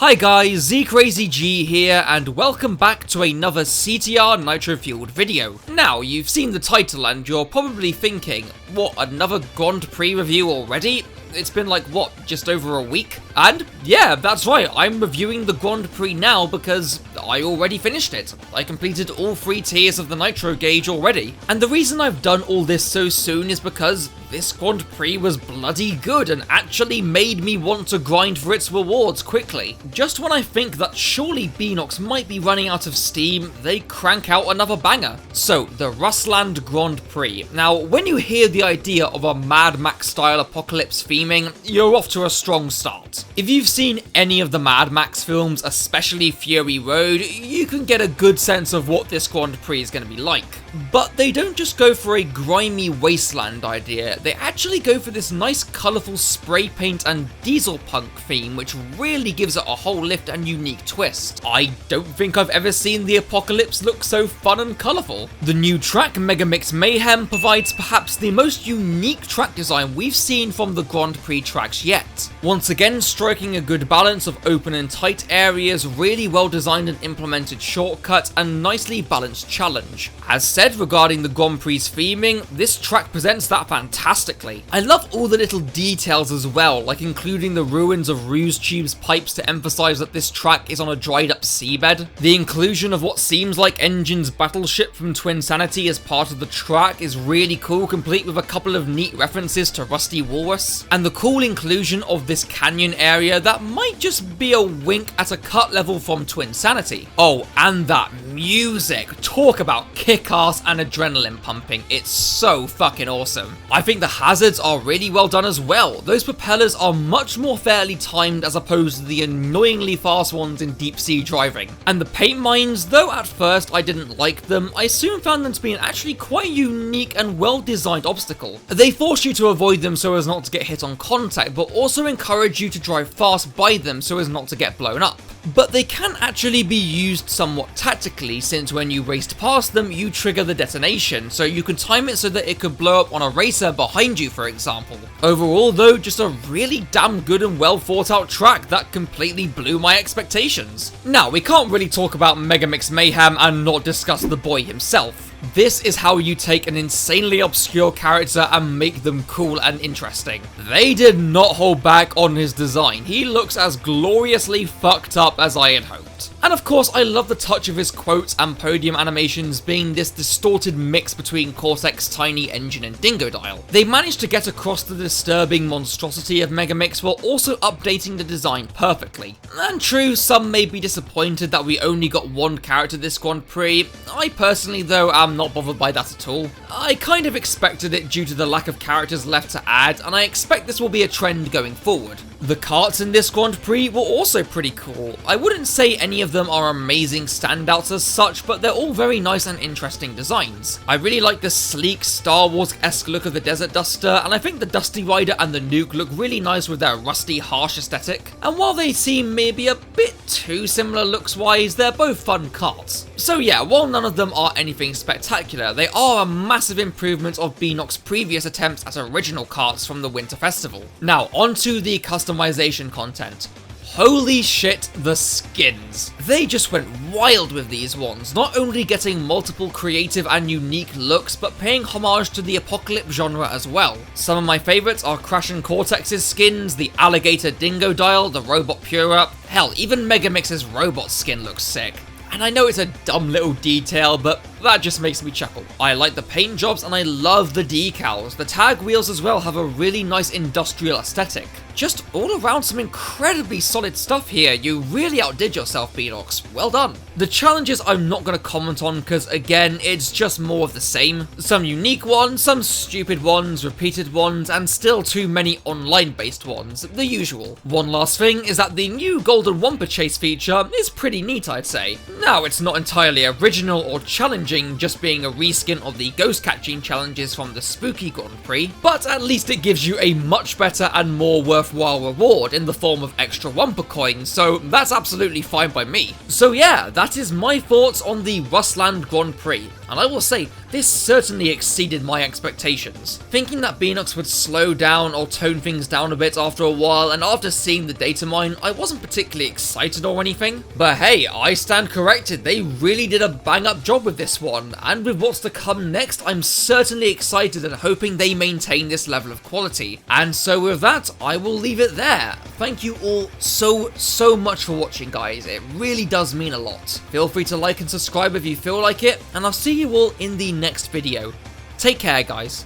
Hi guys, ZCrazyG here, and welcome back to another CTR Nitro Fueled video. Now, you've seen the title and you're probably thinking, what, another Grand Prix review already? It's been like, what, just over a week? And yeah, that's right, I'm reviewing the Grand Prix now because I already finished it. I completed all 3 tiers of the Nitro gauge already. And the reason I've done all this so soon is because this Grand Prix was bloody good and actually made me want to grind for its rewards quickly. Just when I think that surely Beenox might be running out of steam, they crank out another banger. So, the Rustland Grand Prix. Now, when you hear the idea of a Mad Max style apocalypse theming, you're off to a strong start. If you've seen any of the Mad Max films, especially Fury Road, you can get a good sense of what this Grand Prix is going to be like. But they don't just go for a grimy wasteland idea, they actually go for this nice colourful spray paint and diesel punk theme, which really gives it a whole lift and unique twist. I don't think I've ever seen the apocalypse look so fun and colourful. The new track, Megamix Mayhem, provides perhaps the most unique track design we've seen from the Grand Prix tracks yet. Once again, striking a good balance of open and tight areas, really well designed and implemented shortcuts, and nicely balanced challenge. As said regarding the Grand Prix theming, this track presents that fantastically. I love all the little details as well, like including the ruins of Ruse Tube's pipes to emphasize that this track is on a dried up seabed. The inclusion of what seems like Engine's battleship from Twinsanity as part of the track is really cool, complete with a couple of neat references to Rusty Walrus. And the cool inclusion of this canyon area that might just be a wink at a cut level from Twinsanity. Oh, and that music! Talk about kick-ass and adrenaline pumping, it's so fucking awesome. I think the hazards are really well done as well. Those propellers are much more fairly timed as opposed to the annoyingly fast ones in deep sea driving. And the paint mines, though at first I didn't like them, I soon found them to be an actually quite unique and well designed obstacle. They force you to avoid them so as not to get hit on contact, but also encourage you to drive fast by them so as not to get blown up. But they can actually be used somewhat tactically, since when you raced past them, you trigger the detonation, so you can time it so that it could blow up on a racer behind you, for example. Overall though, just a really damn good and well thought out track that completely blew my expectations. Now, we can't really talk about Megamix Mayhem and not discuss the boy himself. This is how you take an insanely obscure character and make them cool and interesting. They did not hold back on his design. He looks as gloriously fucked up as I had hoped. And of course, I love the touch of his quotes and podium animations being this distorted mix between Cortex, Tiny, Engine, and Dingodile. They managed to get across the disturbing monstrosity of Megamix while also updating the design perfectly. And true, some may be disappointed that we only got one character this Grand Prix. I personally, though, am not bothered by that at all. I kind of expected it due to the lack of characters left to add, and I expect this will be a trend going forward. The karts in this Grand Prix were also pretty cool. I wouldn't say any of them are amazing standouts as such, but they're all very nice and interesting designs. I really like the sleek Star Wars-esque look of the Desert Duster, and I think the Dusty Rider and the Nuke look really nice with their rusty, harsh aesthetic. And while they seem maybe a bit too similar looks-wise, they're both fun karts. So yeah, while none of them are anything spectacular, they are a massive improvement of Beenox's previous attempts at original karts from the Winter Festival. Now, onto the customization content. Holy shit, the skins. They just went wild with these ones, not only getting multiple creative and unique looks, but paying homage to the apocalypse genre as well. Some of my favourites are Crash and Cortex's skins, the Alligator Dingodile, the Robot Pura, hell, even Megamix's robot skin looks sick. And I know it's a dumb little detail, but that just makes me chuckle. I like the paint jobs and I love the decals. The tag wheels as well have a really nice industrial aesthetic. Just all around some incredibly solid stuff here. You really outdid yourself, Beenox. Well done. The challenges I'm not going to comment on because, again, it's just more of the same. Some unique ones, some stupid ones, repeated ones, and still too many online-based ones. The usual. One last thing is that the new Golden Wumpa Chase feature is pretty neat, I'd say. Now, it's not entirely original or challenging, just being a reskin of the ghost catching challenges from the Spooky Grand Prix, but at least it gives you a much better and more worthwhile reward in the form of extra Wumpa coins, so that's absolutely fine by me. So yeah, that is my thoughts on the Rustland Grand Prix, and I will say, This certainly exceeded my expectations. Thinking that Beanox would slow down or tone things down a bit after a while, and after seeing the data mine, I wasn't particularly excited or anything. But hey, I stand corrected, they really did a bang up job with this one, and with what's to come next, I'm certainly excited and hoping they maintain this level of quality. And so with that, I will leave it there. Thank you all so much for watching, guys. It really does mean a lot. Feel free to like and subscribe if you feel like it, and I'll see you all in the next video. Take care, guys.